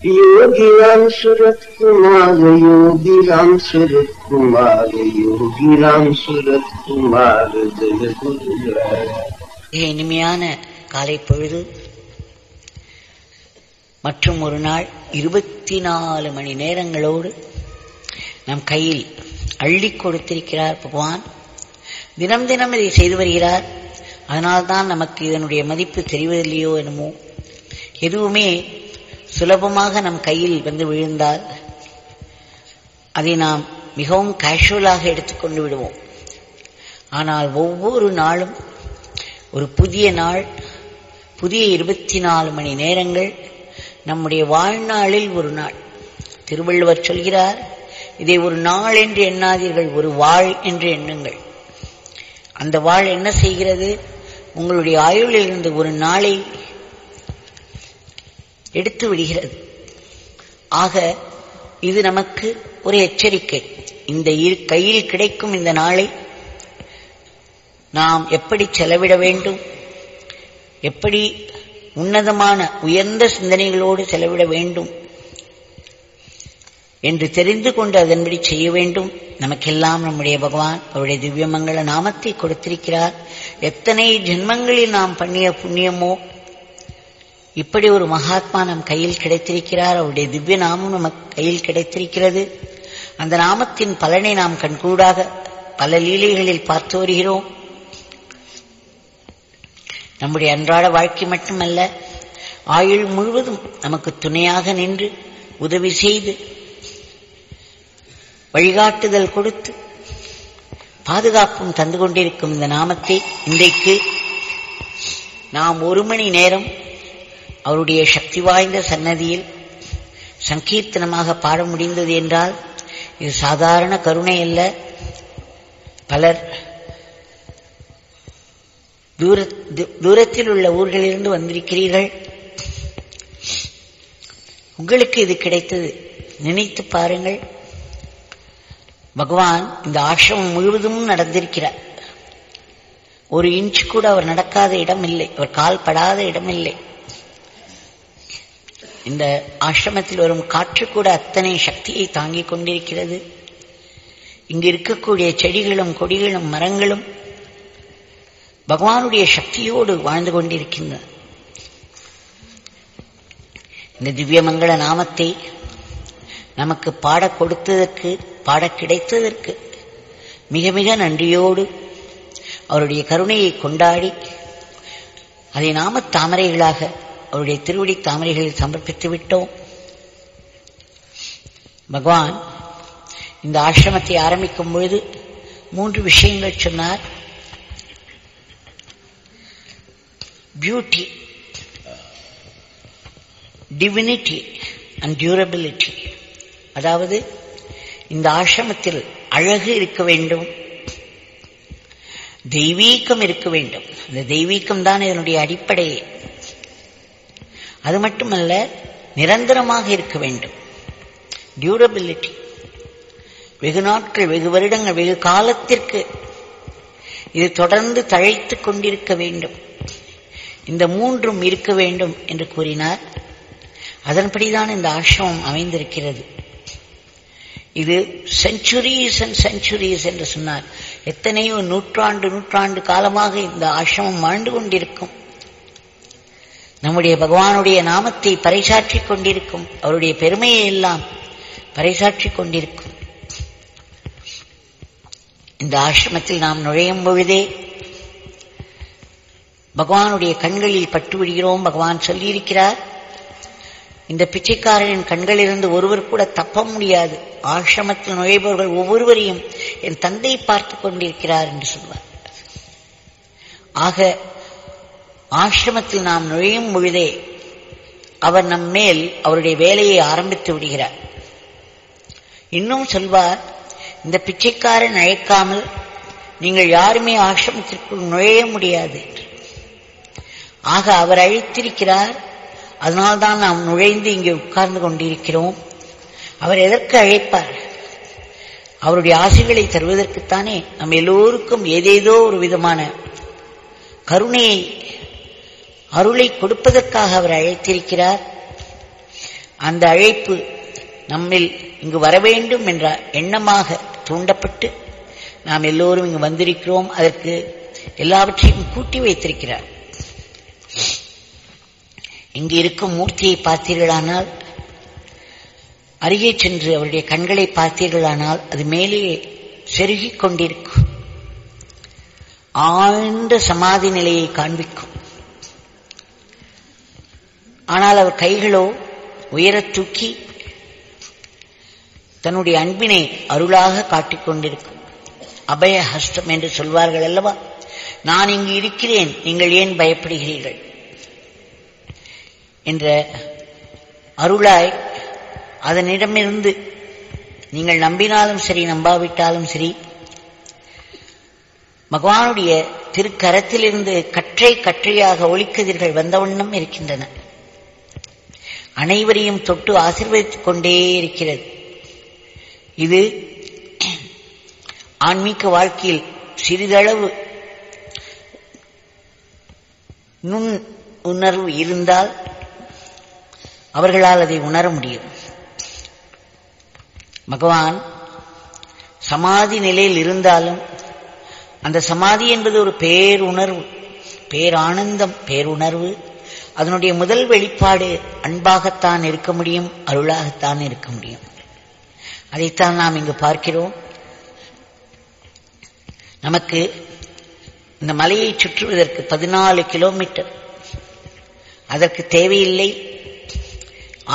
योगी राम सूरत कुमार, योगी राम सूरत कुमार, योगी राम सूरत कुमार, जय गुरुराय. இனிமையான காலை பொழுது மற்றும் ஒரு நாள் 24 மணி நேரங்களோடு நம் கையில் அள்ளி கொடுத்திருக்கிறார் பகவான். தினம் தினம் இதை செய்து வருகிறார். அதனால்தான் நமக்கு இதனுடைய மதிப்பு தெரிவதில்லையோ என்னமோ. எதுவுமே சுலபமாக நம் கையில் வந்து விழுந்தால் அதை நாம் மிகவும் கேஷுவலாக எடுத்துக்கொண்டு விடுவோம். ஆனால் ஒவ்வொரு நாளும் ஒரு புதிய நாள், புதிய 24 மணி நேரங்கள் நம்முடைய வாழ்நாளில் ஒரு நாள். திருவள்ளுவர் சொல்கிறார், இதை ஒரு நாள் என்று எண்ணாதீர்கள், ஒரு வாழ் என்று எண்ணுங்கள். அந்த வாழ் என்ன செய்கிறது? உங்களுடைய ஆயுளில் இருந்து ஒரு நாளை எடுத்து விடுகிறது. ஆக இது நமக்கு ஒரு எச்சரிக்கை. இந்த கையில் கிடைக்கும் இந்த நாளை நாம் எப்படி செலவிட வேண்டும், எப்படி உன்னதமான உயர்ந்த சிந்தனைகளோடு செலவிட வேண்டும் என்று தெரிந்து கொண்டு அதன்படி செய்ய வேண்டும். நமக்கெல்லாம் நம்முடைய பகவான் அவருடைய திவ்யமங்கள நாமத்தை கொடுத்திருக்கிறார். எத்தனை ஜென்மங்களில் நாம் பண்ணிய புண்ணியமோ, இப்படி ஒரு மகாத்மா நம் கையில் கிடைத்திருக்கிறார். அவருடைய திவ்ய நாமம் நமக்கு கையில் கிடைத்திருக்கிறது. அந்த நாமத்தின் பலனை நாம் கண்கூடாக பல லீலைகளில் பார்த்து வருகிறோம். நம்முடைய அன்றாட வாழ்க்கை மட்டுமல்ல, ஆயுள் முழுவதும் நமக்கு துணையாக நின்று உதவி செய்து வழிகாட்டுதல் கொடுத்து பாதுகாப்பும் தந்து கொண்டிருக்கும் இந்த நாமத்தை இன்றைக்கு நாம் 1 மணி நேரம் அவருடைய சக்தி வாய்ந்த சன்னதியில் சங்கீர்த்தனமாக பாட முடிந்தது என்றால் இது சாதாரண கருணை அல்ல. பலர் தூரத்தில் உள்ள ஊர்களிலிருந்து வந்திருக்கிறீர்கள். உங்களுக்கு இது கிடைத்தது. நினைத்து பாருங்கள். பகவான் இந்த ஆசிரமம் முழுவதும் நடந்திருக்கிறார். ஒரு இன்ச் கூட அவர் நடக்காத இடம் இல்லை, அவர் கால் படாத இடம் இல்லை. இந்த ஆசிரமத்தில் வரும் காற்று கூட அத்தனை சக்தியை தாங்கிக் கொண்டிருக்கிறது. இங்கு இருக்கக்கூடிய செடிகளும் கொடிகளும் மரங்களும் பகவானுடைய சக்தியோடு வாழ்ந்து கொண்டிருக்கின்றன. இந்த திவ்யமங்கள நாமத்தை நமக்கு பாட கொடுத்ததற்கு, பாட கிடைத்ததற்கு மிக மிக நன்றியோடு அவருடைய கருணையை கொண்டாடி அதை நாம தாமரைகளாக அவருடைய திருவடி தாமரைகளில் சமர்ப்பித்து விட்டோம். பகவான் இந்த ஆசிரமத்தை ஆரம்பிக்கும் பொழுது 3 விஷயங்கள் சொன்னார். Beauty, divinity and durability. அதாவது இந்த ஆசிரமத்தில் அழகு இருக்க வேண்டும், தெய்வீகம் இருக்க வேண்டும். இந்த தெய்வீகம் தான் இதனுடைய அடிப்படையே. அது மட்டுமல்ல, நிரந்தரமாக இருக்க வேண்டும். டியூரபிலிட்டி, வெகு நாட்கள், வெகு வருடங்கள், வெகு காலத்திற்கு இது தொடர்ந்து தழைத்துக் கொண்டிருக்க வேண்டும். இந்த 3ம் இருக்க வேண்டும் என்று கூறினார். அதன்படிதான் இந்த ஆசிரமம் அமைந்திருக்கிறது. இது செஞ்சுரீஸ் அண்ட் செஞ்சுரீஸ் என்று சொன்னார். எத்தனையோ நூற்றாண்டு காலமாக இந்த ஆசிரமம் வாழ்ந்து கொண்டிருக்கும். நம்முடைய பகவானுடைய நாமத்தை பறைசாற்றிக் கொண்டிருக்கும். அவருடைய பெருமையை எல்லாம் பறைசாற்றிக் கொண்டிருக்கும். இந்த ஆசிரமத்தில் நாம் நுழையும் பொழுதே பகவானுடைய கண்களில் பட்டு விடுகிறோம். பகவான் சொல்லியிருக்கிறார், இந்த பிச்சைக்காரனின் கண்களிலிருந்து ஒருவர் கூட தப்ப முடியாது. ஆசிரமத்தில் நுழைபவர்கள் ஒவ்வொருவரையும் என் தந்தை பார்த்து கொண்டிருக்கிறார் என்று சொல்வார். ஆக ஆசிரமத்தில் நாம் நுழையும் பொழுதே அவர் நம் மேல் அவருடைய வேலையை ஆரம்பித்து விடுகிறார். இன்னும் சொல்வார், இந்த பிச்சைக்காரன் அழைக்காமல் நீங்கள் யாருமே ஆசிரமத்திற்குள் நுழைய முடியாது. ஆக அவர் அழைத்திருக்கிறார். அதனால்தான் நாம் நுழைந்து இங்கே உட்கார்ந்து கொண்டிருக்கிறோம். அவர் எதற்கு அழைப்பார்? அவருடைய ஆசைகளை தருவதற்குத்தானே. நம் எல்லோருக்கும் ஏதேதோ ஒரு விதமான கருணையை, அருளை கொடுப்பதற்காக அவர் அழைத்திருக்கிறார். அந்த அழைப்பு நம்மில் இங்கு வர வேண்டும் என்ற எண்ணமாக தூண்டப்பட்டு நாம் எல்லோரும் இங்கு வந்திருக்கிறோம். அதற்கு எல்லாவற்றையும் கூட்டி வைத்திருக்கிறார். இங்கு இருக்கும் மூர்த்தியை பார்த்தீர்களானால், அருகே சென்று அவருடைய கண்களை பார்த்தீர்களானால் அது மேலே செருகிக் கொண்டிருக்கும். ஆழ்ந்த சமாதி நிலையை காண்பிக்கும். ஆனால் அவர் கைகளோ உயரத் தூக்கி தன்னுடைய அன்பினை அருளாக காட்டிக்கொண்டிருக்கும். அபய ஹஸ்தம் என்று சொல்வார்கள் அல்லவா? நான் இங்கு இருக்கிறேன், நீங்கள் ஏன் பயப்படுகிறீர்கள் என்ற அருளாய் அதனிடமிருந்து நீங்கள் நம்பினாலும் சரி நம்பாவிட்டாலும் சரி பகவானுடைய திருக்கரத்திலிருந்து கற்றை கற்றையாக ஒளிக்கதிர்கள் வந்த வண்ணம் இருக்கின்றன. அனைவரையும் தொட்டு ஆசீர்வதித்துக் கொண்டே இருக்கிறது. இது ஆன்மீக வாழ்க்கையில் சிறிதளவு நுண் உணர்வு இருந்தால் அவர்களால் அதை உணர முடியும். பகவான் சமாதி நிலையில் இருந்தாலும் அந்த சமாதி என்பது ஒரு பேருணர்வு, பேரானந்தம், பேருணர்வு. அதனுடைய முதல் வெளிப்பாடு அன்பாகத்தான் இருக்க முடியும், அருளாகத்தான் இருக்க முடியும். அதைத்தான் நாம் இங்கு பார்க்கிறோம். நமக்கு இந்த மலையை சுற்றுவதற்கு 14 கிலோமீட்டர், அதற்கு தேவையில்லை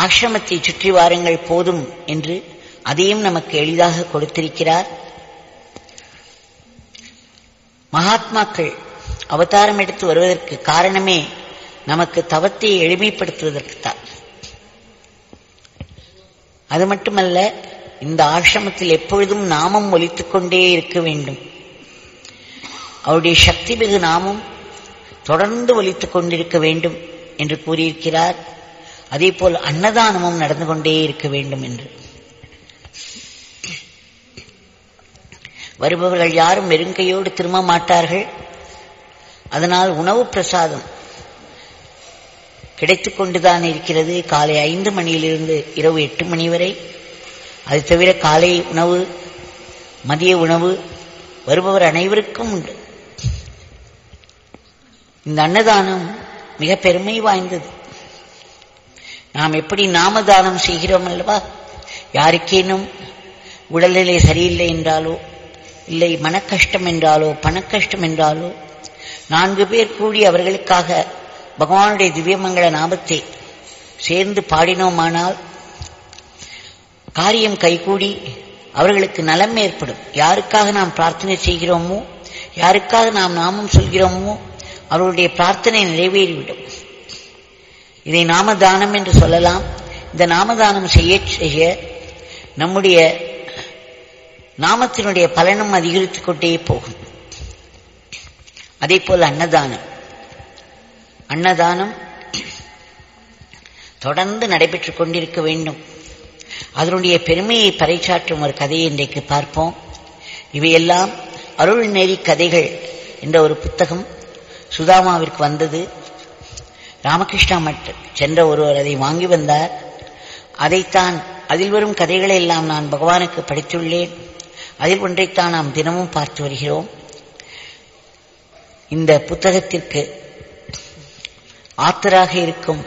ஆசிரமத்தை சுற்றி வாருங்கள் போதும் என்று அதையும் நமக்கு எளிதாக கொடுத்திருக்கிறார். மகாத்மாக்கள் அவதாரம் எடுத்து வருவதற்கு காரணமே நமக்கு தவத்தை எளிமைப்படுத்துவதற்குத்தான். அது மட்டுமல்ல, இந்த ஆசிரமத்தில் எப்பொழுதும் நாமம் ஒலித்துக் கொண்டே இருக்க வேண்டும். அவருடைய சக்தி மிகு நாமம் தொடர்ந்து ஒலித்துக் கொண்டிருக்க வேண்டும் என்று கூறியிருக்கிறார். அதே போல் அன்னதானமும் நடந்து கொண்டே இருக்க வேண்டும் என்று. வருபவர்கள் யாரும் வெறுங்கையோடு திரும்ப மாட்டார்கள். அதனால் உணவு பிரசாதம் கிடைத்துக் கொண்டுதான் இருக்கிறது. காலை 5 மணியிலிருந்து இரவு 8 மணி வரை. அது தவிர காலை உணவு, மதிய உணவு வருபவர் அனைவருக்கும் உண்டு. இந்த அன்னதானம் மிக பெருமை வாய்ந்தது. நாம் எப்படி நாமதானம் செய்கிறோம் அல்லவா? யாருக்கேனும் உடல்நிலை சரியில்லை என்றாலோ, இல்லை மனக்கஷ்டம் என்றாலோ, பணக்கஷ்டம் என்றாலோ 4 பேர் கூடி அவர்களுக்காக பகவானுடைய திவ்யமங்கள நாமத்தை சேர்ந்து பாடினோமானால் காரியம் கைகூடி அவர்களுக்கு நலம் ஏற்படும். யாருக்காக நாம் பிரார்த்தனை செய்கிறோமோ, யாருக்காக நாம் நாமம் சொல்கிறோமோ அவர்களுடைய பிரார்த்தனை நிறைவேறிவிடும். இதை நாமதானம் என்று சொல்லலாம். இந்த நாமதானம் செய்ய செய்ய நம்முடைய நாமத்தினுடைய பலனும் அதிகரித்துக் கொண்டே போகும். அதே போல் அன்னதானம் தொடர்ந்து நடைபெற்றுக் கொண்டிருக்க வேண்டும். அதனுடைய பெருமையை பறைசாற்றும் ஒரு கதையை இன்றைக்கு பார்ப்போம். இவையெல்லாம் அருள் நெறி கதைகள் என்ற ஒரு புத்தகம் சுதாமாவிற்கு வந்தது. ராமகிருஷ்ணா மட் சென்ற ஒருவர் அதை வாங்கி வந்தார். அதைத்தான், அதில் வரும் கதைகளை எல்லாம் நான் பகவானுக்கு படித்துள்ளேன். அதில் ஒன்றைத்தான் நாம் தினமும் பார்த்து வருகிறோம். இந்த புத்தகத்திற்கு ஆத்தராக இருக்கும்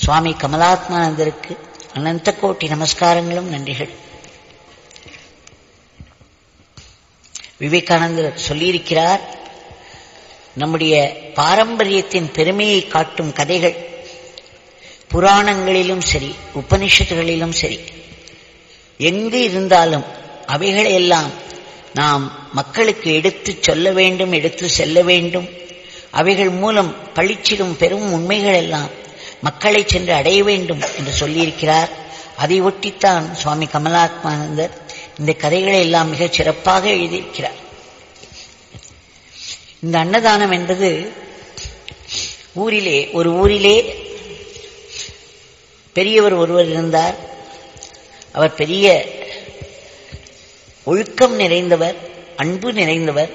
சுவாமி கமலாத்மானந்தருக்கு அனந்த கோட்டி நமஸ்காரங்களும் நன்றிகள். விவேகானந்தர் சொல்லியிருக்கிறார், நம்முடைய பாரம்பரியத்தின் பெருமையை காட்டும் கதைகள் புராணங்களிலும் சரி, உபனிஷத்துகளிலும் சரி, எங்கு இருந்தாலும் அவைகளையெல்லாம் நாம் மக்களுக்கு எடுத்துச் சொல்ல வேண்டும், எடுத்து செல்ல வேண்டும். அவைகள் மூலம் பழிச்சிடும் பெரும் உண்மைகள் எல்லாம் மக்களை சென்று அடைய வேண்டும் என்று சொல்லியிருக்கிறார். அதை ஒட்டித்தான் சுவாமி கமலாத்மானந்தர் இந்த கதைகளை எல்லாம் மிகச் சிறப்பாக எழுதியிருக்கிறார். இந்த அன்னதானம் என்பது ஒரு ஊரிலே பெரியவர் ஒருவர் இருந்தார். அவர் பெரிய ஒழுக்கம் நிறைந்தவர், அன்பு நிறைந்தவர்,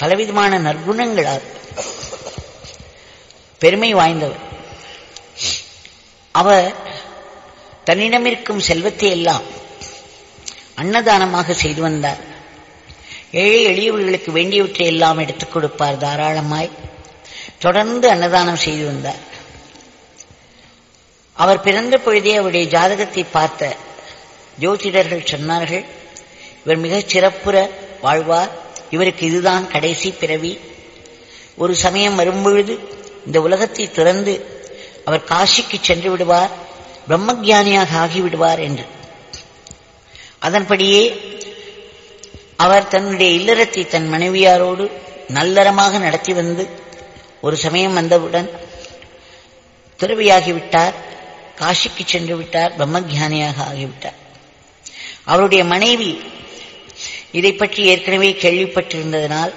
பலவிதமான நற்குணங்களால் பெருமை வாய்ந்தவர். அவர் தன்னிடம் இருக்கும் செல்வத்தை எல்லாம் அன்னதானமாக செய்து வந்தார். ஏழை எளியவர்களுக்கு வேண்டியவற்றை எல்லாம் எடுத்துக் கொடுப்பார். தாராளமாய் தொடர்ந்து அன்னதானம் செய்து வந்தார். அவர் பிறந்த பொழுதே அவருடைய ஜாதகத்தை பார்த்த ஜோதிடர்கள் சொன்னார்கள், இவர் மிகச் சிறப்புற வாழ்வார், இவருக்கு இதுதான் கடைசி பிறவி. ஒரு சமயம் வரும்பொழுது இந்த உலகத்தை துறந்து அவர் காசிக்கு சென்று விடுவார், பிரம்மஞானியாக ஆகிவிடுவார் என்று. அதன்படியே அவர் தன்னுடைய இல்லறத்தை தன் மனைவியாரோடு நல்லறமாக நடத்தி வந்து ஒரு சமயம் வந்தவுடன் துறவியாகிவிட்டார், காசிக்கு சென்று விட்டார், பிரம்மஞானியாக ஆகிவிட்டார். அவருடைய மனைவி இதை பற்றி ஏற்கனவே கேள்விப்பட்டிருந்ததனால்,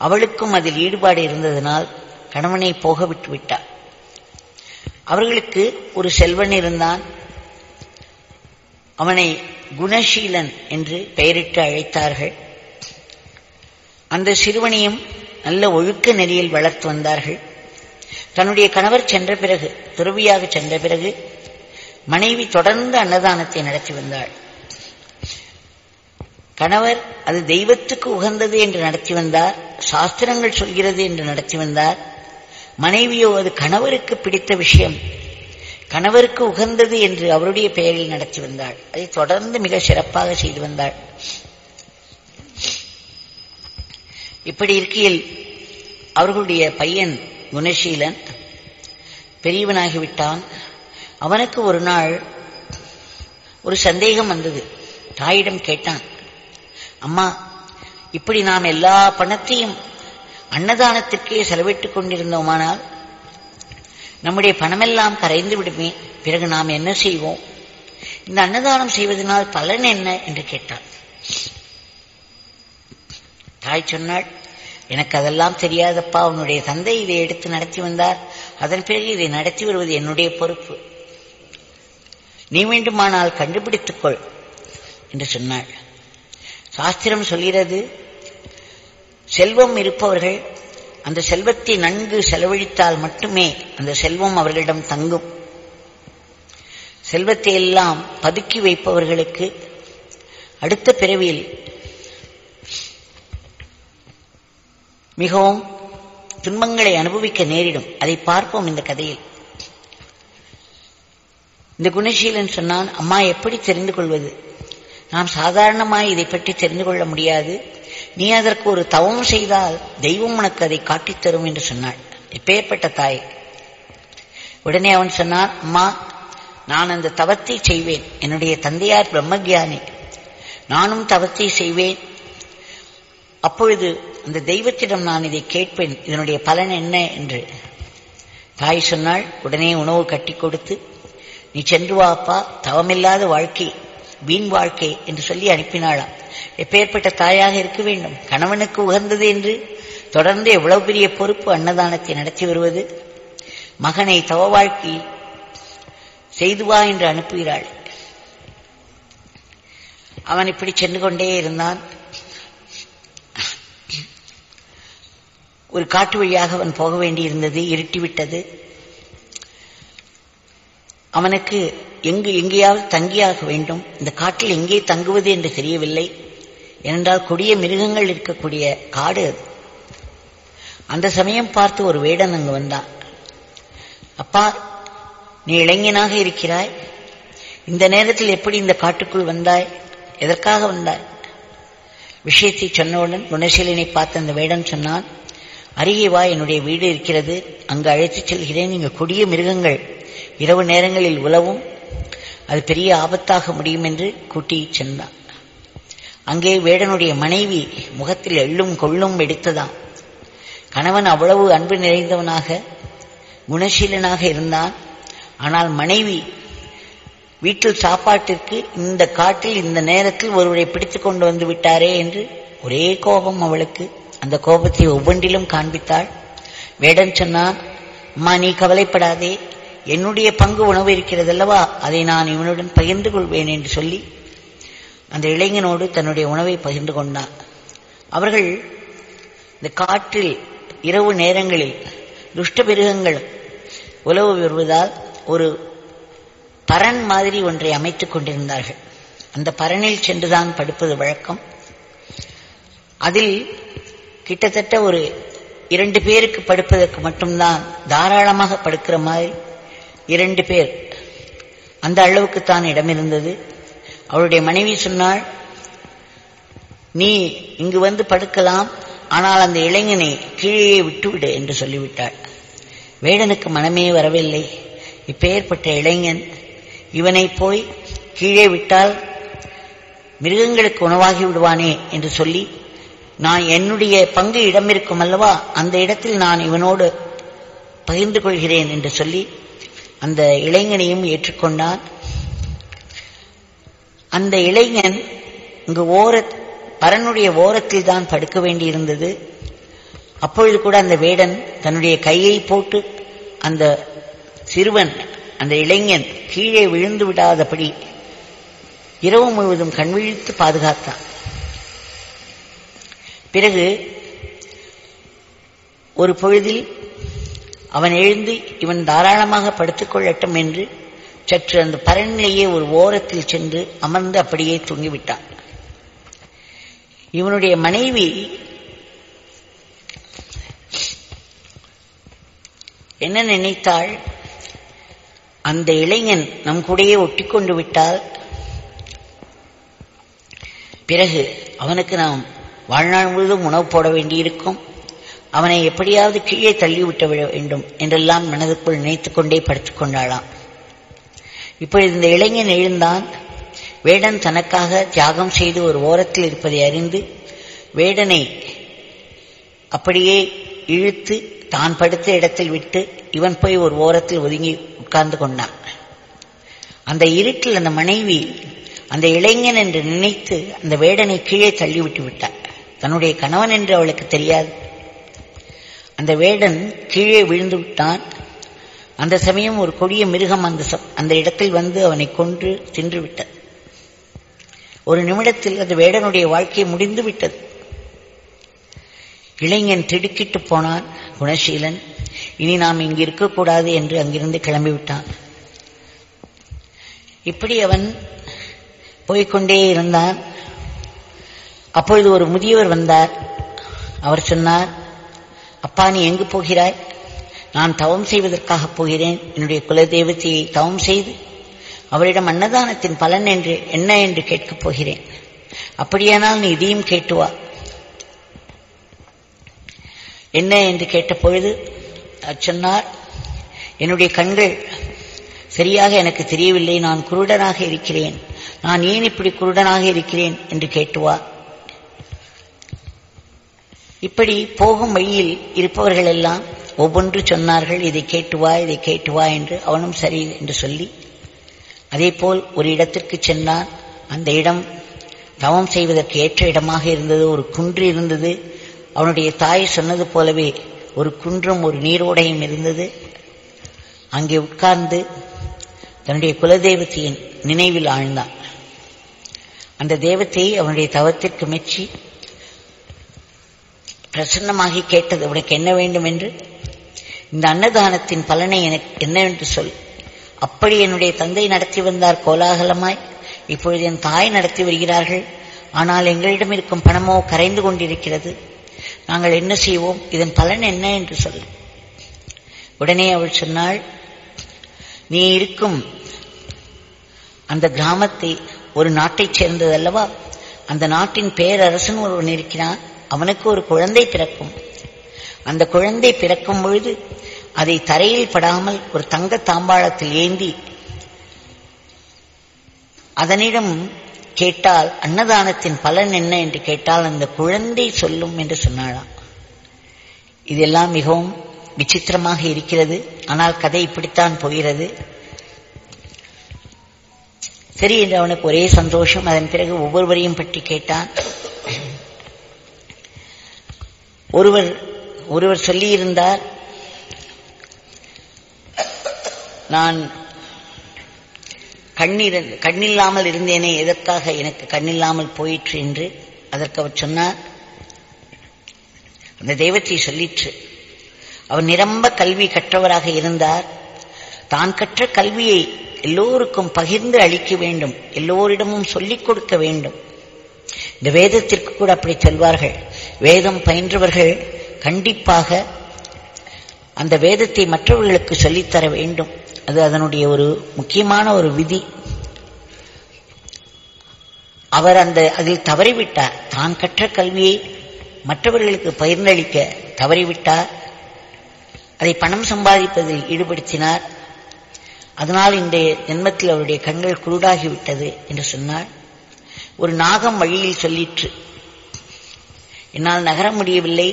அவளுக்கும் அதில் ஈடுபாடு இருந்ததனால் கணவனை போக விட்டு விட்டார். அவர்களுக்கு ஒரு செல்வன் இருந்தான். அவனை குணசீலன் என்று பெயரிட்டு அழைத்தார்கள். அந்த சிறுவனையும் நல்ல ஒழுக்க நெறியில் வளர்த்து வந்தார்கள். தன்னுடைய கணவர் சென்ற பிறகு, துறவியாக சென்ற பிறகு, மனைவி தொடர்ந்து அன்னதானத்தை நடத்தி வந்தாள். கணவர் அது தெய்வத்துக்கு உகந்தது என்று நடத்தி வந்தார், சாஸ்திரங்கள் சொல்கிறது என்று நடத்தி வந்தார். மனைவியோ அது கணவருக்கு பிடித்த விஷயம், கணவருக்கு உகந்தது என்று அவருடைய பெயரில் நடத்தி வந்தாள். அதை தொடர்ந்து மிக சிறப்பாக செய்து வந்தாள். இப்படி இருக்கையில் அவர்களுடைய பையன் குணசீலன் பெரியவனாகிவிட்டான். அவனுக்கு ஒரு நாள் ஒரு சந்தேகம் வந்தது. தாயிடம் கேட்டான், அம்மா, இப்படி நாம் எல்லா பணத்தையும் அன்னதானத்திற்கே செலவிட்டுக் கொண்டிருந்தோமானால் நம்முடைய பணமெல்லாம் கரைந்து விடுமே, பிறகு நாம் என்ன செய்வோம்? இந்த அன்னதானம் செய்வதனால் பலன் என்ன என்று கேட்டான். தாய் சொன்னாள், எனக்கு அதெல்லாம் தெரியாதப்பா, உன்னுடைய தந்தை இதை எடுத்து நடத்தி வந்தார், அதன் பிறகு இதை நடத்தி வருவது என்னுடைய பொறுப்பு, நீ வேண்டுமானால் கண்டுபிடித்துக்கொள் என்று சொன்னாள். சாஸ்திரம் சொல்கிறது, செல்வம் இருப்பவர்கள் அந்த செல்வத்தை நன்கு செலவழித்தால் மட்டுமே அந்த செல்வம் அவர்களிடம் தங்கும். செல்வத்தை எல்லாம் பதுக்கி வைப்பவர்களுக்கு அடுத்த பிறவியில் மிகவும் துன்பங்களை அனுபவிக்க நேரிடும். அதை பார்ப்போம் இந்த கதையில். இந்த குணசீலன் சொன்னான், அம்மா, எப்படி தெரிந்து கொள்வது? நாம் சாதாரணமாய் இதை பற்றி தெரிந்து கொள்ள முடியாது, நீ அதற்கு ஒரு தவம் செய்தால் தெய்வம் உனக்கு அதை காட்டித்தரும் என்று சொன்னாள். எப்பேற்பட்ட தாய்! உடனே அவன் சொன்னான், அம்மா, நான் அந்த தவத்தை செய்வேன், என்னுடைய தந்தையார் பிரம்மஞானி, நானும் தவத்தை செய்வேன், அப்பொழுது அந்த தெய்வத்திடம் நான் இதை கேட்பேன், இதனுடைய பலன் என்ன என்று. தாய் சொன்னாள். உடனே உணவு கட்டி கொடுத்து, நீ சென்று வாப்பா, தவமில்லாத வாழ்க்கை வீண் வாழ்க்கை என்று சொல்லி அனுப்பினாளாம். எப்பேற்பட்ட தாயாக இருக்க வேண்டும்! கணவனுக்கு உகந்தது என்று தொடர்ந்து எவ்வளவு பெரிய பொறுப்பு அன்னதானத்தை நடத்தி வருவது. மகனை தவ வாழ்க்கை செய்து வா என்று அனுப்புகிறாள். அவன் இப்படி சென்று கொண்டே இருந்தான். ஒரு காட்டு வழியாக அவன் போக வேண்டியிருந்தது. இருட்டிவிட்டது. அவனுக்கு எங்கேயாவது தங்கியாக வேண்டும். இந்த காட்டில் எங்கே தங்குவது என்று தெரியவில்லை. ஏனென்றால் கொடிய மிருகங்கள் இருக்கக்கூடிய காடு அது. அந்த சமயம் பார்த்து ஒரு வேடன் அங்கு வந்தான். அப்பா, நீ இளைஞனாக இருக்கிறாய், இந்த நேரத்தில் எப்படி இந்த காட்டுக்குள் வந்தாய்? எதற்காக வந்தாய்? விஷயத்தை சொன்னவுடன் குணசீலனை பார்த்த அந்த வேடன் சொன்னான், அருகே வா, என்னுடைய வீடு இருக்கிறது, அங்கு அழைத்துச் செல்கிறேன். இங்கு கொடிய மிருகங்கள் இரவு நேரங்களில் உலவும், அது பெரிய ஆபத்தாக முடியும் என்று கூட்டி சென்றான். அங்கே வேடனுடைய மனைவி முகத்தில் எள்ளும் கொள்ளும் எடுத்ததாம். கணவன் அவ்வளவு அன்பு நிறைந்தவனாக குணசீலனாக இருந்தான். ஆனால் மனைவி வீட்டில் சாப்பாட்டிற்கு இந்த காட்டில் இந்த நேரத்தில் ஒருவரை பிடித்துக் கொண்டு வந்து விட்டாரே என்று ஒரே கோபம் அவளுக்கு. அந்த கோபத்தை ஒவ்வொன்றிலும் காண்பித்தாள். வேடன் சொன்னான், அம்மா, நீ கவலைப்படாதே, என்னுடைய பங்கு உணவு இருக்கிறதல்லவா, அதை நான் இவனுடன் பகிர்ந்து கொள்வேன் என்று சொல்லி அந்த இளைஞனோடு தன்னுடைய உணவை பகிர்ந்து கொண்டான். அவர்கள் இந்த காற்றில் இரவு நேரங்களில் துஷ்ட மிருகங்கள் உலவு வருவதால் ஒரு பரண் மாதிரி ஒன்றை அமைத்துக் கொண்டிருந்தார்கள். அந்த பரணில் சென்றுதான் படுப்பது வழக்கம். அதில் கிட்டத்தட்ட ஒரு 2 பேருக்கு படுப்பதற்கு மட்டும்தான் தாராளமாக படுக்கிற மாதிரி 2 பேர், அந்த அளவுக்குத்தான் இடம் இருந்தது. அவருடைய மனைவி சொன்னாள், நீ இங்கு வந்து படுக்கலாம், ஆனால் அந்த இளைஞனை கீழே விட்டுவிடு என்று சொல்லிவிட்டாள். வேடனுக்கு மனமே வரவில்லை. இப்பேற்பட்ட இளைஞன், இவனை போய் கீழே விட்டால் மிருகங்களுக்கு உணவாகி விடுவானே என்று சொல்லி, நான் என்னுடைய பங்கு இடம் இருக்கும் அல்லவா, அந்த இடத்தில் நான் இவனோடு பகிர்ந்து கொள்கிறேன் என்று சொல்லி அந்த இளைஞனையும் ஏற்றுக்கொண்டான். அந்த இளைஞன் இங்கு பரனுடைய ஓரத்தில் தான் படுக்க வேண்டியிருந்தது. அப்பொழுது கூட அந்த வேடன் தன்னுடைய கையை போட்டு அந்த சிறுவன், அந்த இளைஞன் கீழே விழுந்து விடாதபடி இரவு முழுவதும் கண்விழித்து பாதுகாத்தான். பிறகு ஒரு பொழுதில் அவன் எழுந்து இவன் தாராளமாக படுத்துக் கொள்ளட்டும் என்று சற்று அந்த பரனிலேயே ஒரு ஓரத்தில் சென்று அமர்ந்து அப்படியே தூங்கிவிட்டான். இவனுடைய மனைவி என்ன நினைத்தாள், அந்த இளைஞன் நம் கூடயே ஒட்டிக்கொண்டு விட்டால் பிறகு அவனுக்கு நாம் வாழ்நாள் முழுவதும் உணவு போட வேண்டியிருக்கும், அவனை எப்படியாவது கீழே தள்ளிவிட்ட வேண்டும் என்றெல்லாம் மனதுக்குள் நினைத்துக் கொண்டே படுத்துக் கொண்டாளாம். இப்பொழுது இந்த இளைஞன் எழுந்தான். வேடன் தனக்காக தியாகம் செய்து ஒரு ஓரத்தில் இருப்பதை அறிந்து வேடனை அப்படியே இழுத்து தான் படுத்த இடத்தில் விட்டு இவன் போய் ஒரு ஓரத்தில் ஒதுங்கி உட்கார்ந்து கொண்டான். அந்த இருட்டில் அந்த மனைவி அந்த இளைஞன் என்று நினைத்து அந்த வேடனை கீழே தள்ளிவிட்டு விட்டாள். தன்னுடைய கணவன் என்று அவளுக்கு தெரியாது. அந்த வேடன் கீழே விழுந்து விட்டான். அந்த சமயம் ஒரு கொடிய மிருகம் அந்த இடத்தில் வந்து அவனை கொன்று தின்று விட்டது. ஒரு நிமிடத்தில் அந்த வேடனுடைய வாழ்க்கை முடிந்து விட்டது. இளைஞன் திடுக்கிட்டு போனான். குணசீலன் இனி நாம் இங்கு இருக்கக்கூடாது என்று அங்கிருந்து கிளம்பிவிட்டான். இப்படி அவன் போய்கொண்டே இருந்தான். அப்பொழுது ஒரு முதியவர் வந்தார். அவர் சொன்னார், அப்பா, நீ எங்கு போகிறாய்? நான் தவம் செய்வதற்காக போகிறேன். என்னுடைய குலதெய்வத்தையை தவம் செய்து அவரிடம் அன்னதானத்தின் பலன் என்று என்ன என்று கேட்கப் போகிறேன். அப்படியானால் நீ இதையும் கேட்டு வா. என்ன என்று கேட்ட பொழுது சொன்னார், என்னுடைய கண்கள் சரியாக எனக்கு தெரியவில்லை, நான் குருடனாக இருக்கிறேன். நான் ஏன் இப்படி குருடனாக இருக்கிறேன் என்று கேட்டு வா. இப்படி போகும் வழியில் இருப்பவர்கள் எல்லாம் ஒவ்வொன்று சொன்னார்கள், இதை கேட்டு வா, இதை கேட்டு வா என்று. அவனும் சரி என்று சொல்லி அதே போல் ஒரு இடத்திற்கு சென்றான். அந்த இடம் தவம் செய்வதற்கு ஏற்ற இடமாக இருந்தது. ஒரு குன்று இருந்தது. அவனுடைய தாய் சொன்னது போலவே ஒரு குன்றும் ஒரு நீரோடையும் இருந்தது. அங்கே உட்கார்ந்து தன்னுடைய குலதெய்வத்தின் நினைவில் ஆழ்ந்தான். அந்த தெய்வத்தை அவனுடைய தவத்திற்கு மெச்சி பிரசன்னமாகி கேட்டது, உனக்கு என்ன வேண்டும் என்று. இந்த அன்னதானத்தின் பலனை எனக்கு என்னவென்று சொல். அப்படி என்னுடைய தந்தை நடத்தி வந்தார் கோலாகலமாய், இப்பொழுது என் தாய் நடத்தி வருகிறார்கள். ஆனால் எங்களிடம் இருக்கும் பணமோ கரைந்து கொண்டிருக்கிறது. நாங்கள் என்ன செய்வோம்? இதன் பலன் என்ன என்று சொல். உடனே அவள் சொன்னாள், நீ இருக்கும் அந்த கிராமத்தை ஒரு நாட்டைச் சேர்ந்தது அல்லவா, அந்த நாட்டின் பேரரசன் ஒருவன் இருக்கிறான். அவனுக்கு ஒரு குழந்தை பிறக்கும். அந்த குழந்தை பிறக்கும் பொழுது அதை தரையில் படாமல் ஒரு தங்க தாம்பாளத்தில் ஏந்தி அதனிடம் கேட்டால் அன்னதானத்தின் பலன் என்ன என்று கேட்டால் அந்த குழந்தை சொல்லும் என்று சொன்னாளாம். இதெல்லாம் மிகவும் விசித்திரமாக இருக்கிறது. ஆனால் கதை இப்படித்தான் போகிறது. சரி என்று அவனுக்கு ஒரே சந்தோஷம். அதன் பிறகு ஒவ்வொருவரையும் பற்றி கேட்டான். ஒருவர் சொல்லியிருந்தார், நான் கண்ணில்லாமல் இருந்தேனே, எதற்காக எனக்கு கண்ணில்லாமல் போயிற்று என்று. அதற்கு அவர் சொன்னார், அந்த தெய்வத்தை சொல்லிற்று, அவர் நிரம்ப கல்வி கற்றவராக இருந்தார். தான் கற்ற கல்வியை எல்லோருக்கும் பகிர்ந்து அளிக்க வேண்டும், எல்லோரிடமும் சொல்லிக் கொடுக்க வேண்டும். இந்த வேதத்திற்கு கூட அப்படி சொல்வார்கள். வேதம் பயின்றவர்கள் கண்டிப்பாக அந்த வேதத்தை மற்றவர்களுக்கு சொல்லித்தர வேண்டும். அது அதனுடைய ஒரு முக்கியமான ஒரு விதி. அவர் அதில் தவறிவிட்டார். தான் கற்ற கல்வியை மற்றவர்களுக்கு பகிர்ந்தளிக்க தவறிவிட்டார். அதை பணம் சம்பாதிப்பதில் ஈடுபடுத்தினார். அதனால் இந்த ஜென்மத்தில் அவருடைய கண்கள் குருடாகிவிட்டது என்று சொன்னார். ஒரு நாகம் வழியில் சொல்லிற்று, என்னால் நகர முடியவில்லை,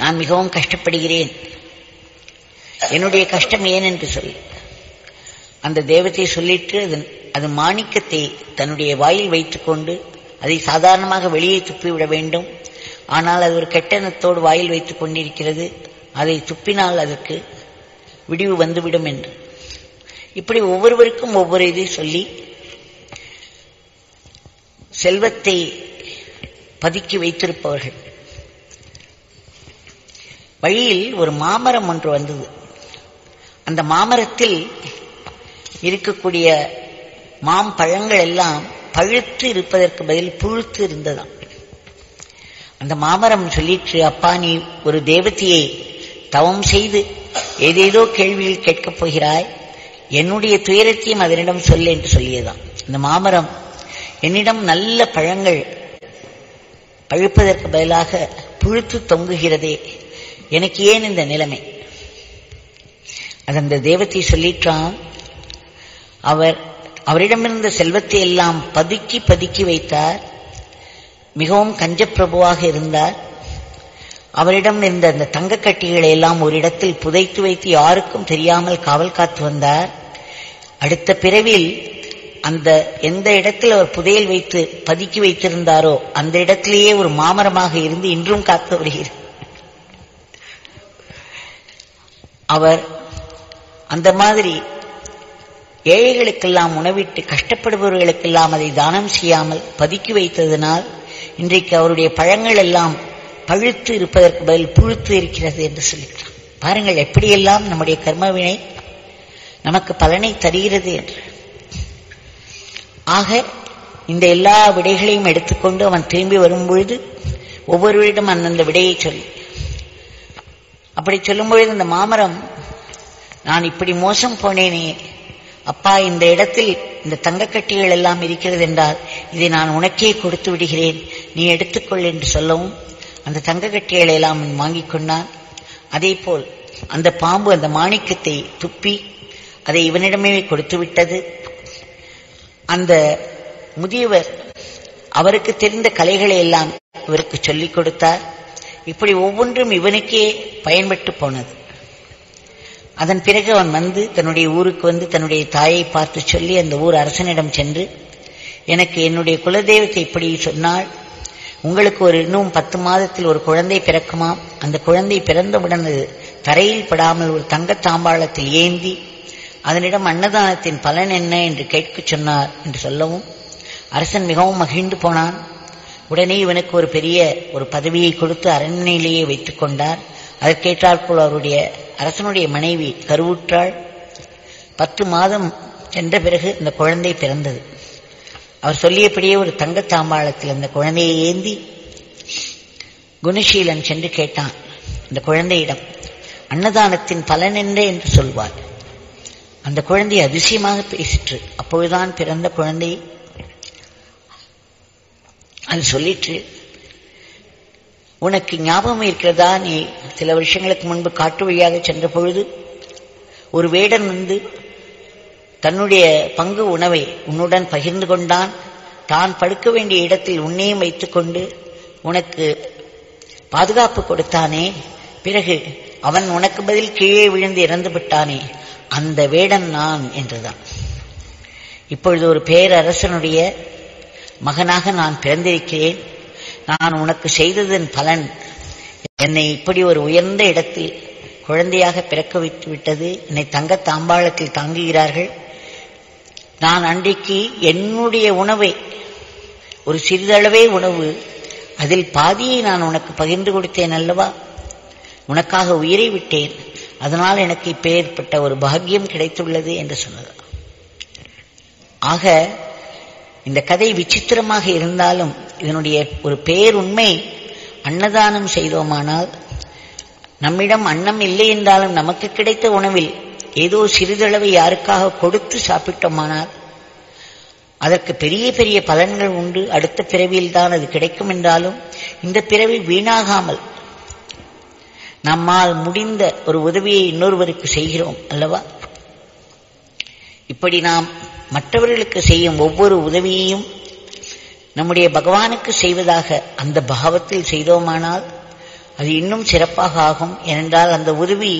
நான் மிகவும் கஷ்டப்படுகிறேன், என்னுடைய கஷ்டம் ஏன் என்று சொல்லி. அந்த தேவத்தை சொல்லிட்டு அது மாணிக்கத்தை தன்னுடைய வாயில் வைத்துக் கொண்டு அதை சாதாரணமாக வெளியே துப்பிவிட வேண்டும். ஆனால் அது ஒரு கெட்டெண்ணத்தோடு வாயில் வைத்துக் கொண்டிருக்கிறது, அதை துப்பினால் அதற்கு விடிவு வந்துவிடும் என்று. இப்படி ஒவ்வொருவருக்கும் ஒவ்வொரு இதை சொல்லி செல்வத்தை பதுக்கி வைத்திருப்பவர்கள். வழியில் ஒரு மாமரம் ஒன்று வந்தது. அந்த மாமரத்தில் இருக்கக்கூடிய மாம்பழங்கள் எல்லாம் பழுத்து இருப்பதற்கு பதில் புழுத்து இருந்ததாம். அந்த மாமரம் சொல்லிற்று, அப்பா, நீ ஒரு தேவதையை தவம் செய்து ஏதேதோ கேள்வியில் கேட்கப் போகிறாய், என்னுடைய துயரத்தையும் அதனிடம் சொல் என்று சொல்லியதாம். இந்த மாமரம், என்னிடம் நல்ல பழங்கள் பழுப்பதற்கு பதிலாக புழுத்து தொங்குகிறதே, எனக்கு ஏன் இந்த நிலைமை? அது அந்த தேவத்தை சொல்லிற்றான். அவரிடமிருந்த செல்வத்தை எல்லாம் பதுக்கி பதுக்கி வைத்தார். மிகவும் கஞ்சப்பிரபுவாக இருந்தார். அவரிடம் இருந்த அந்த தங்க கட்டிகளை எல்லாம் ஒரு இடத்தில் புதைத்து வைத்து யாருக்கும் தெரியாமல் காவல் காத்து வந்தார். அடுத்த பிறவில் அந்த எந்த இடத்தில் அவர் புதையல் வைத்து பதுக்கி வைத்திருந்தாரோ அந்த இடத்திலேயே ஒரு மாமரமாக இருந்து இன்றும் காத்து வருகிறார். அவர் அந்த மாதிரி ஏழைகளுக்கெல்லாம் உணவிட்டு கஷ்டப்படுபவர்களுக்கெல்லாம் அதை தானம் செய்யாமல் பதுக்கி வைத்ததனால் இன்றைக்கு அவருடைய பழங்கள் எல்லாம் பழுத்து இருப்பதற்கு பதில் புழுத்து இருக்கிறது என்று சொல்லிட்டார். பாருங்கள் எப்படியெல்லாம் நம்முடைய கர்மவினை நமக்கு பலனை தருகிறது என்று. ஆக இந்த எல்லா விடைகளையும் எடுத்துக்கொண்டு அவன் திரும்பி வரும் பொழுது ஒவ்வொருவரிடம் அந்தந்த விடையை சொல்லி, அப்படி சொல்லும் பொழுது இந்த மாமரம், நான் இப்படி மோசம் போனேனே அப்பா, இந்த இடத்தில் இந்த தங்கக்கட்டிகள் எல்லாம் இருக்கிறது என்றால் இதை நான் உனக்கே கொடுத்து விடுகிறேன், நீ எடுத்துக்கொள் என்று சொல்லவும் அந்த தங்கக்கட்டிகளை எல்லாம் வாங்கிக் கொண்டான். அதே போல் அந்த பாம்பு அந்த மாணிக்கத்தை துப்பி அதை இவனிடமே கொடுத்து விட்டது. அந்த முதியவர் அவருக்கு தெரிந்த கலைகளை எல்லாம் இவருக்கு சொல்லிக் கொடுத்தார். இப்படி ஒவ்வொன்றும் இவனுக்கே பயன்பட்டு போனது. அதன் பிறகு அவன் வந்து தன்னுடைய ஊருக்கு வந்து தன்னுடைய தாயை பார்த்து சொல்லி அந்த ஊர் அரசனிடம் சென்று, எனக்கு என்னுடைய குலதெய்வத்தை இப்படி சொன்னால், உங்களுக்கு இன்னும் 10 மாதத்தில் ஒரு குழந்தை பிறக்குமாம், அந்த குழந்தை பிறந்தவுடன் அது தரையில் படாமல் ஒரு தங்கத் தாம்பாளத்தில் ஏந்தி அதனிடம் அன்னதானத்தின் பலன் என்ன என்று கேட்கச் சொன்னார் என்று சொல்லவும் அரசன் மிகவும் மகிழ்ந்து போனான். உடனே இவனுக்கு ஒரு பெரிய ஒரு பதவியை கொடுத்து அரண்மனையிலேயே வைத்துக் கொண்டார். அதற்கேற்றாற்போல் அவருடைய அரசனுடைய மனைவி கருவுற்றாள். 10 மாதம் சென்ற பிறகு அந்த குழந்தை பிறந்தது. அவர் சொல்லியபடியே ஒரு தங்கத் தாம்பாளத்தில் அந்த குழந்தையை ஏந்தி குணசீலன் சென்று கேட்டான் அந்த குழந்தையிடம், அன்னதானத்தின் பலன் என்ன என்று சொல்வார். அந்த குழந்தை அதிசயமாக பேசிற்று. அப்பொழுதுதான் பிறந்த குழந்தை அது சொல்லிற்று, உனக்கு ஞாபகம் இருக்கிறதா, நீ சில வருஷங்களுக்கு முன்பு காட்டு வழியாக சென்ற பொழுது ஒரு வேடன் வந்து தன்னுடைய பங்கு உணவை உன்னுடன் பகிர்ந்து கொண்டான். தான் படுக்க வேண்டிய இடத்தில் உன்னையும் வைத்துக் கொண்டு உனக்கு பாதுகாப்பு கொடுத்தானே, பிறகு அவன் உனக்கு பதில் கீழே விழுந்து இறந்து விட்டானே, அந்த வேடன் நான் என்றுதான். இப்பொழுது ஒரு பேரரசனுடைய மகனாக நான் பிறந்திருக்கிறேன். நான் உனக்கு செய்ததன் பலன் என்னை இப்படி ஒரு உயர்ந்த இடத்தில் குழந்தையாக பிறக்க வைத்து விட்டது. என்னை தங்கத் தாம்பாளத்தில் தாங்குகிறார்கள். நான் அன்றைக்கு என்னுடைய உணவை, ஒரு சிறிதளவே உணவு, அதில் பாதியை நான் உனக்கு பகிர்ந்து கொடுத்தேன் அல்லவா, உனக்காக உயிரை விட்டேன். அதனால் எனக்கு இப்பேற்பட்ட ஒரு பாக்கியம் கிடைத்துள்ளது என்று சொன்னார். ஆக இந்த கதை விசித்திரமாக இருந்தாலும் இதனுடைய ஒரு பேருண்மை, அன்னதானம் செய்தோமானால், நம்மிடம் அன்னம் இல்லை என்றாலும் நமக்கு கிடைத்த உணவில் ஏதோ சிறிதளவை யாருக்காக கொடுத்து சாப்பிட்டோமானால் அதற்கு பெரிய பெரிய பலன்கள் உண்டு. அடுத்த பிறவியில் தான் அது கிடைக்கும் என்றாலும் இந்த பிறவி வீணாகாமல் நம்மால் முடிந்த ஒரு உதவியை இன்னொருவருக்கு செய்கிறோம் அல்லவா? இப்படி நாம் மற்றவர்களுக்கு செய்யும் ஒவ்வொரு உதவியையும் நம்முடைய பகவானுக்கு செய்வதாக அந்த பாவத்தில் செய்தோமானால் அது இன்னும் சிறப்பாக ஆகும். ஏனென்றால் அந்த உதவி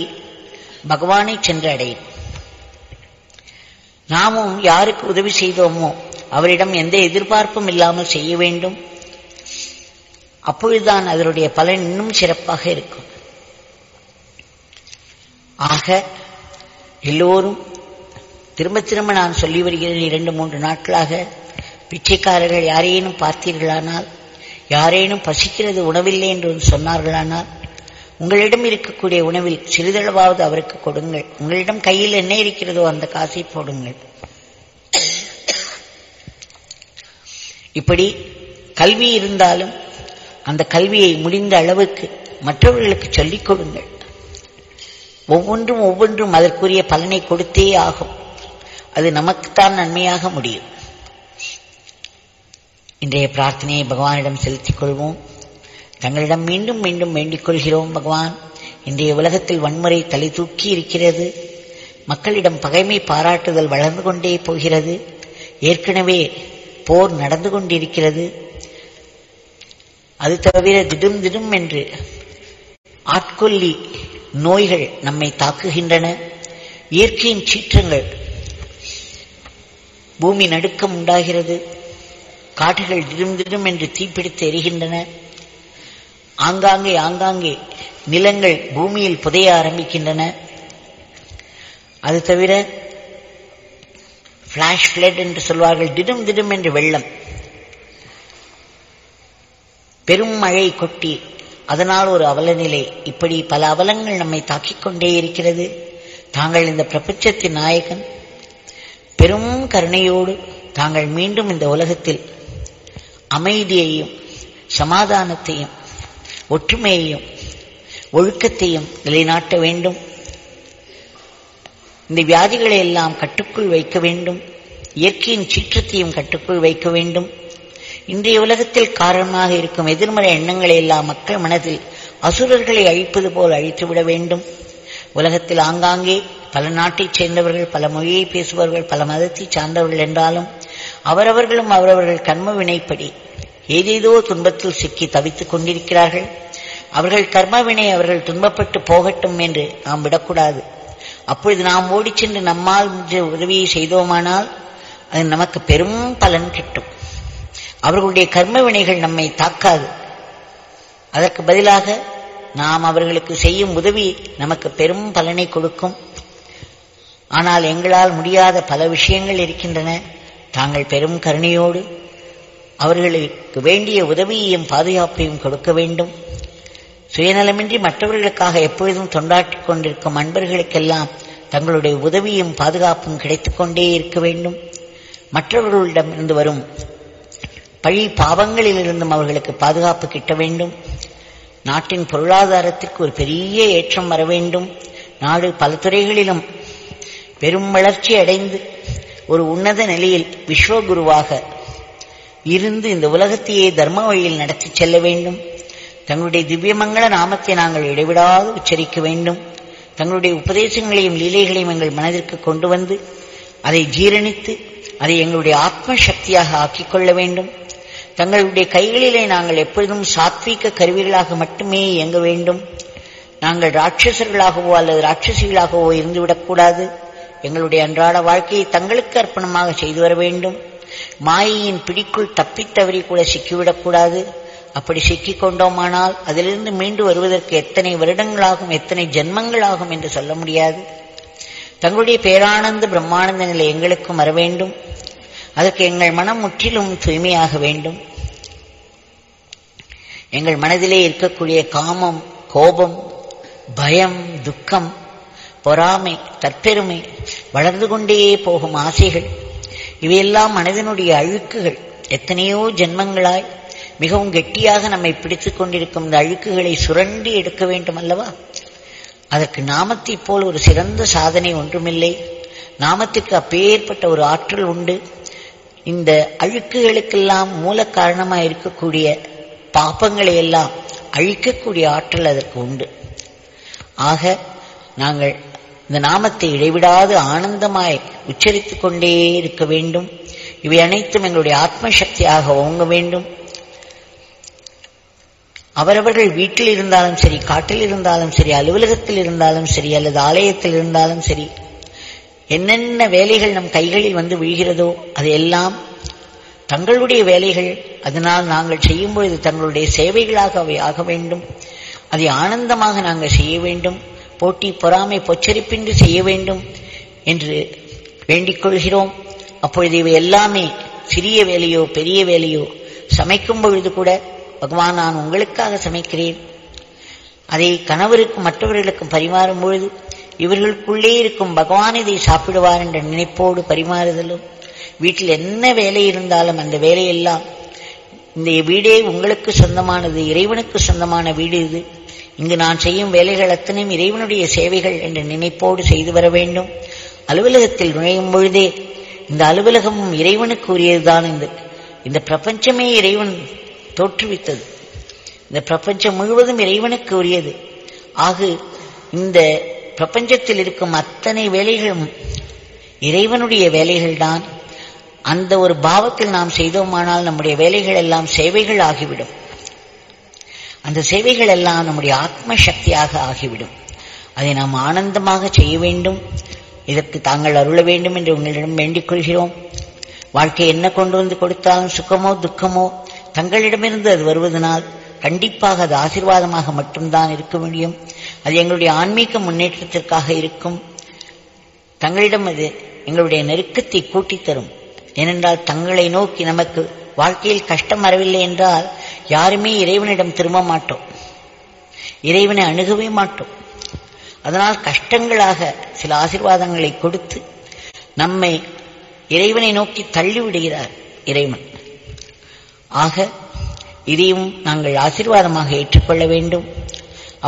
பகவானை சென்று அடையும். நாமும் யாருக்கு உதவி செய்தோமோ அவரிடம் எந்த எதிர்பார்ப்பும் இல்லாமல் செய்ய வேண்டும். அப்பொழுதுதான் அதனுடைய பலன் இன்னும் சிறப்பாக இருக்கும். ஆக எல்லோரும் திரும்ப திரும்ப நான் சொல்லி வருகிறேன், 2-3 நாட்களாக பிச்சைக்காரர்கள் யாரேனும் பார்த்தீர்களானால், யாரேனும் பசிக்கிறது உணவில்லை என்று சொன்னார்களானால், உங்களிடம் இருக்கக்கூடிய உணவில் சிறிதளவாவது அவருக்கு கொடுங்கள். உங்களிடம் கையில் என்ன இருக்கிறதோ அந்த காசை போடுங்கள். இப்படி கல்வி இருந்தாலும் அந்த கல்வியை முடிந்த அளவுக்கு மற்றவர்களுக்கு சொல்லிக் கொடுங்கள். ஒவ்வொன்றும் அதற்குரிய பலனை கொடுத்தே ஆகும். அது நமக்குத்தான் நன்மையாக முடியும். இன்றைய பிரார்த்தனையை பகவானிடம் செலுத்திக் கொள்வோம். தங்களிடம் மீண்டும் மீண்டும் வேண்டிக் கொள்கிறோம். பகவான், இன்றைய உலகத்தில் வன்முறை தலை தூக்கி இருக்கிறது. மக்களிடம் பகைமை பாராட்டுதல் வளர்ந்து கொண்டே போகிறது. ஏற்கனவே போர் நடந்து கொண்டிருக்கிறது. அது தவிர திடும் என்று ஆட்கொல்லி நோய்கள் நம்மை தாக்குகின்றன. இயற்கையின் சீற்றங்கள், பூமி நடுக்கம் உண்டாகிறது. காடுகள் திடும் என்று தீப்பிடித்து எரிகின்றன. ஆங்காங்கே நிலங்கள் பூமியில் புதைய ஆரம்பிக்கின்றன. அது தவிர பிளாஷ் பிளட் என்று சொல்வார்கள். திடும் என்று வெள்ளம், பெரும் மழை கொட்டி அதனால் ஒரு அவலநிலை, இப்படி பல அவலங்கள் நம்மை தாக்கிக் கொண்டே இருக்கிறது. தாங்கள் இந்த பிரபஞ்சத்தின் நாயகன் பெரும் கருணையோடு தாங்கள் மீண்டும் இந்த உலகத்தில் அமைதியையும் சமாதானத்தையும் ஒற்றுமையையும் ஒழுக்கத்தையும் நிலைநாட்ட வேண்டும். இந்த வியாதிகளை எல்லாம் கட்டுக்குள் வைக்க வேண்டும். இயற்கையின் சீற்றத்தையும் கட்டுக்குள் வைக்க வேண்டும். இன்றைய உலகத்தில் காரணமாக இருக்கும் எதிர்மறை எண்ணங்களை எல்லாம் மக்கள் மனதில் அசுரர்களை அழிப்பது போல் அழித்துவிட வேண்டும். உலகத்தில் ஆங்காங்கே பல நாட்டைச் சேர்ந்தவர்கள், பல மொழியை பேசுபவர்கள், பல மதத்தை சார்ந்தவர்கள் என்றாலும் அவரவர்கள் கர்ம வினைப்படி ஏதேதோ துன்பத்தில் சிக்கி தவித்துக் கொண்டிருக்கிறார்கள். அவர்கள் கர்மவினை அவர்கள் துன்பப்பட்டு போகட்டும் என்று நாம் விடக்கூடாது. அப்பொழுது நாம் ஓடிச் சென்று நம்மால் உதவியை செய்தோமானால் அது நமக்கு பெரும் பலன் கிட்டும். அவர்களுடைய கர்ம வினைகள் நம்மை தாக்காது. அதற்கு பதிலாக நாம் அவர்களுக்கு செய்யும் உதவி நமக்கு பெரும் பலனை கொடுக்கும். ஆனால் எங்களால் முடியாத பல விஷயங்கள் இருக்கின்றன. தாங்கள் பெரும் கருணையோடு அவர்களுக்கு வேண்டிய உதவியையும் பாதுகாப்பையும் கொடுக்க வேண்டும். சுயநலமின்றி மற்றவர்களுக்காக எப்பொழுதும் தொண்டாற்றிக் கொண்டிருக்கும் அன்பர்களுக்கெல்லாம் தங்களுடைய உதவியும் பாதுகாப்பும் கிடைத்துக் கொண்டே இருக்க வேண்டும். மற்றவர்களிடம் இருந்து வரும் பழி பாவங்களிலிருந்தும் அவர்களுக்கு பாதுகாப்பு கிட்ட வேண்டும். நாட்டின் பொருளாதாரத்திற்கு ஒரு பெரிய ஏற்றம் வர வேண்டும். நாடு பல துறைகளிலும் பெரும் வளர்ச்சி அடைந்து ஒரு உன்னத நிலையில் விஸ்வகுருவாக இருந்து இந்த உலகத்தையே தர்ம வழியில் நடத்தி செல்ல வேண்டும். தங்களுடைய திவ்யமங்கள நாமத்தை நாங்கள் இடைவிடாது உச்சரிக்க வேண்டும். தங்களுடைய உபதேசங்களையும் லீலைகளையும் எங்கள் மனதிற்கு கொண்டு வந்து அதை ஜீரணித்து அதை எங்களுடைய ஆத்ம சக்தியாக ஆக்கிக் கொள்ள வேண்டும். தங்களுடைய கைகளிலே நாங்கள் எப்பொழுதும் சாத்வீக கருவிகளாக மட்டுமே இயங்க வேண்டும். நாங்கள் ராட்சசர்களாகவோ அல்லது ராட்சசிகளாகவோ இருந்துவிடக்கூடாது. எங்களுடைய அன்றாட வாழ்க்கையை தங்களுக்கு அர்ப்பணமாக செய்து வர வேண்டும். மாயையின் பிடிக்குள் தப்பித்தவறி கூட சிக்கிவிடக்கூடாது. அப்படி சிக்கிக் கொண்டோமானால் அதிலிருந்து மீண்டு வருவதற்கு எத்தனை வருடங்களாகும், எத்தனை ஜென்மங்களாகும் என்று சொல்ல முடியாது. தங்களுடைய பேரானந்த பிரம்மானந்த நிலை எங்களுக்கும் வர வேண்டும். அதற்கு எங்கள் மனம் முற்றிலும் தூய்மையாக வேண்டும். எங்கள் மனதிலே இருக்கக்கூடிய காமம், கோபம், பயம், துக்கம் பொறாமை, தற்பெருமை, வளர்ந்து கொண்டே போகும் ஆசைகள், இவையெல்லாம் மனதினுடைய அழுக்குகள். எத்தனையோ ஜென்மங்களாய் மிகவும் கெட்டியாக நம்மை பிடித்துக் கொண்டிருக்கும் இந்த அழுக்குகளை சுரண்டி எடுக்க வேண்டும் அல்லவா? அதற்கு நாமத்தை போல் ஒரு சிறந்த சாதனை ஒன்றுமில்லை. நாமத்துக்கு அப்பேற்பட்ட ஒரு ஆற்றல் உண்டு. இந்த அழுக்குகளுக்கெல்லாம் மூல காரணமாக இருக்கக்கூடிய பாபங்களை எல்லாம் அழிக்கக்கூடிய ஆற்றல் அதற்கு உண்டு. ஆக நாங்கள் இந்த நாமத்தை இடைவிடாது ஆனந்தமாய் உச்சரித்துக் கொண்டே இருக்க வேண்டும். இவை அனைத்தும் எங்களுடைய ஆத்ம சக்தியாக ஓங்க வேண்டும். அவரவர்கள் வீட்டில் இருந்தாலும் சரி, காட்டில் இருந்தாலும் சரி, அலுவலகத்தில் இருந்தாலும் சரி, அல்லது ஆலயத்தில் இருந்தாலும் சரி, என்னென்ன வேலைகள் நம் கைகளில் வந்து விழுகிறதோ அதையெல்லாம் தங்களுடைய வேலைகள், அதனால் நாங்கள் செய்யும் பொழுது தங்களுடைய சேவைகளாக அவை ஆக வேண்டும். அதை ஆனந்தமாக நாங்கள் செய்ய வேண்டும். போட்டி பொறாமை பொச்சரிப்பின்றி செய்ய வேண்டும் என்று வேண்டிக் கொள்கிறோம். அப்பொழுது இவை எல்லாமே சிறிய வேலையோ பெரிய வேலையோ, சமைக்கும் பொழுது கூட பகவான் நான் உங்களுக்காக சமைக்கிறேன், அதை கணவருக்கும் மற்றவர்களுக்கும் பரிமாறும் பொழுது இவர்களுக்குள்ளே இருக்கும் பகவான் இதை சாப்பிடுவார் என்ற நினைப்போடு பரிமாறுதலும், வீட்டில் என்ன வேலை இருந்தாலும் அந்த வேலையெல்லாம் இந்த வீடே உங்களுக்கு சொந்தமானது, இறைவனுக்கு சொந்தமான வீடு இது, இங்கு நான் செய்யும் வேலைகள் அத்தனையும் இறைவனுடைய சேவைகள் என்ற நினைப்போடு செய்து வர வேண்டும். அலுவலகத்தில் நுழையும் பொழுதே இந்த அலுவலகமும் இறைவனுக்கு உரியதுதான். இந்த பிரபஞ்சமே இறைவன் தோற்றுவித்தது. இந்த பிரபஞ்சம் முழுவதும் இறைவனுக்கு உரியது. ஆகு இந்த பிரபஞ்சத்தில் இருக்கும் அத்தனை வேலைகளும் இறைவனுடைய வேலைகள்தான். அந்த ஒரு பாவத்தில் நாம் செய்தோமானால் நம்முடைய வேலைகள் எல்லாம் சேவைகள் ஆகிவிடும். அந்த சேவைகள் எல்லாம் நம்முடைய ஆத்ம சக்தியாக ஆகிவிடும். அதை நாம் ஆனந்தமாக செய்ய வேண்டும். இதற்கு தாங்கள் அருள வேண்டும் என்று உங்களிடம் வேண்டிக் கொள்கிறோம். வாழ்க்கை என்ன கொண்டு வந்து கொடுத்தாலும் சுகமோ துக்கமோ தங்களிடமிருந்து அது வருவதனால் கண்டிப்பாக அது ஆசீர்வாதமாக மட்டும்தான் இருக்க முடியும். அது எங்களுடைய ஆன்மீக முன்னேற்றத்திற்காக இருக்கும். தங்களிடம் அது எங்களுடைய நெருக்கத்தை கூட்டித் தரும். ஏனென்றால் தங்களை நோக்கி நமக்கு வாழ்க்கையில் கஷ்டம் வரவில்லை என்றால் யாருமே இறைவனிடம் திரும்ப மாட்டோம், இறைவனை அணுகவே மாட்டோம். அதனால் கஷ்டங்களாக சில ஆசீர்வாதங்களை கொடுத்து நம்மை இறைவனை நோக்கி தள்ளிவிடுகிறார் இறைவன். ஆக இதையும் நாங்கள் ஆசீர்வாதமாக ஏற்றுக்கொள்ள வேண்டும்.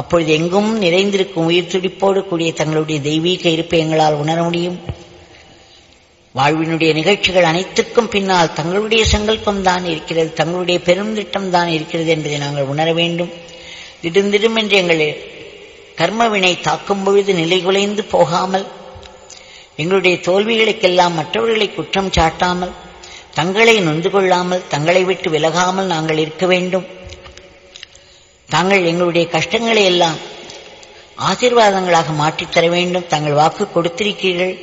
அப்பொழுது எங்கும் நிறைந்திருக்கும் உயிர் துடிப்போடு கூடிய தங்களுடைய தெய்வீக இருப்பை எங்களால் உணர முடியும். வாழ்வினுடைய நிகழ்ச்சிகள் அனைத்துக்கும் பின்னால் தங்களுடைய சங்கல்பம் தான் இருக்கிறது, தங்களுடைய பெரும் திட்டம் தான் இருக்கிறது என்பதை நாங்கள் உணர வேண்டும். திடும் என்று எங்கள் கர்மவினை தாக்கும் பொழுது நிலைகுலைந்து போகாமல், எங்களுடைய தோல்விகளுக்கெல்லாம் மற்றவர்களை குற்றம் சாட்டாமல், தங்களை நொந்து கொள்ளாமல், தங்களை விட்டு விலகாமல் நாங்கள் இருக்க வேண்டும். தாங்கள் எங்களுடைய கஷ்டங்களை எல்லாம் ஆசீர்வாதங்களாக மாற்றித்தர வேண்டும். தாங்கள் வாக்கு கொடுத்திருக்கிறீர்கள்.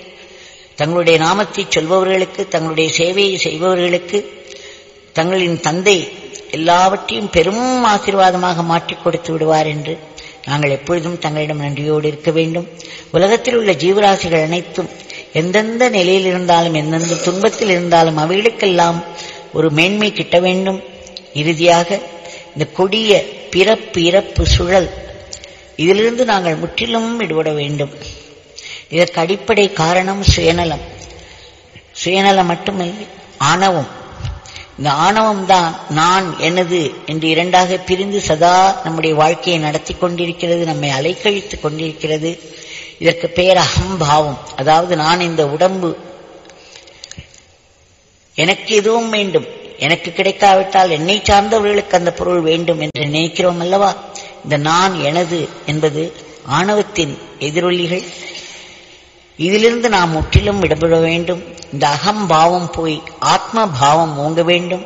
தங்களுடைய நாமத்தை சொல்பவர்களுக்கு, தங்களுடைய சேவையை செய்பவர்களுக்கு தங்களின் தந்தை எல்லாவற்றையும் பெரும் ஆசீர்வாதமாக மாற்றிக் கொடுத்து விடுவார் என்று நாங்கள் எப்பொழுதும் தங்களிடம் நன்றியோடு இருக்க வேண்டும். உலகத்தில் உள்ள ஜீவராசிகள் அனைத்தும் எந்தெந்த நிலையில் இருந்தாலும், எந்தெந்த துன்பத்தில் இருந்தாலும் அவைகளுக்கெல்லாம் ஒரு மேன்மை கிட்ட வேண்டும். இறுதியாக இந்த கொடிய பிறப்பு இறப்பு சுழல் இதிலிருந்து நாங்கள் முற்றிலும் விடுபட வேண்டும். இதற்கு அடிப்படை காரணம் சுயநலம். சுயநலம் மட்டுமில்லை, ஆணவம். இந்த ஆணவம் தான் நான் எனது என்று இரண்டாக பிரிந்து சதா நம்முடைய வாழ்க்கையை நடத்தி கொண்டிருக்கிறது, நம்மை அலைக்கழித்துக் கொண்டிருக்கிறது. இதற்கு பெயர் அகம்பாவம். அதாவது நான் இந்த உடம்பு, எனக்கு எதுவும் வேண்டும், எனக்கு கிடைக்காவிட்டால் என்னை சார்ந்தவர்களுக்கு அந்த பொருள் வேண்டும் என்று நினைக்கிறோம் அல்லவா? இந்த நான் எனது என்பது ஆணவத்தின் எதிரொலிகள். இதிலிருந்து நாம் முற்றிலும் விடுபட வேண்டும். இந்த அகம்பாவம் போய் ஆத்ம பாவம் ஓங்க வேண்டும்.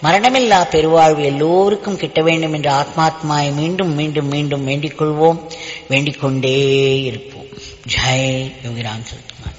மரணமில்லா பெருவாழ்வு எல்லோருக்கும் கிட்ட வேண்டும் என்று ஆத்மாத்மாவை மீண்டும் மீண்டும் மீண்டும் வேண்டிக் கொள்வோம், வேண்டிக் கொண்டே இருப்போம். ஜெய் யோகிராம் சரத்குமார்.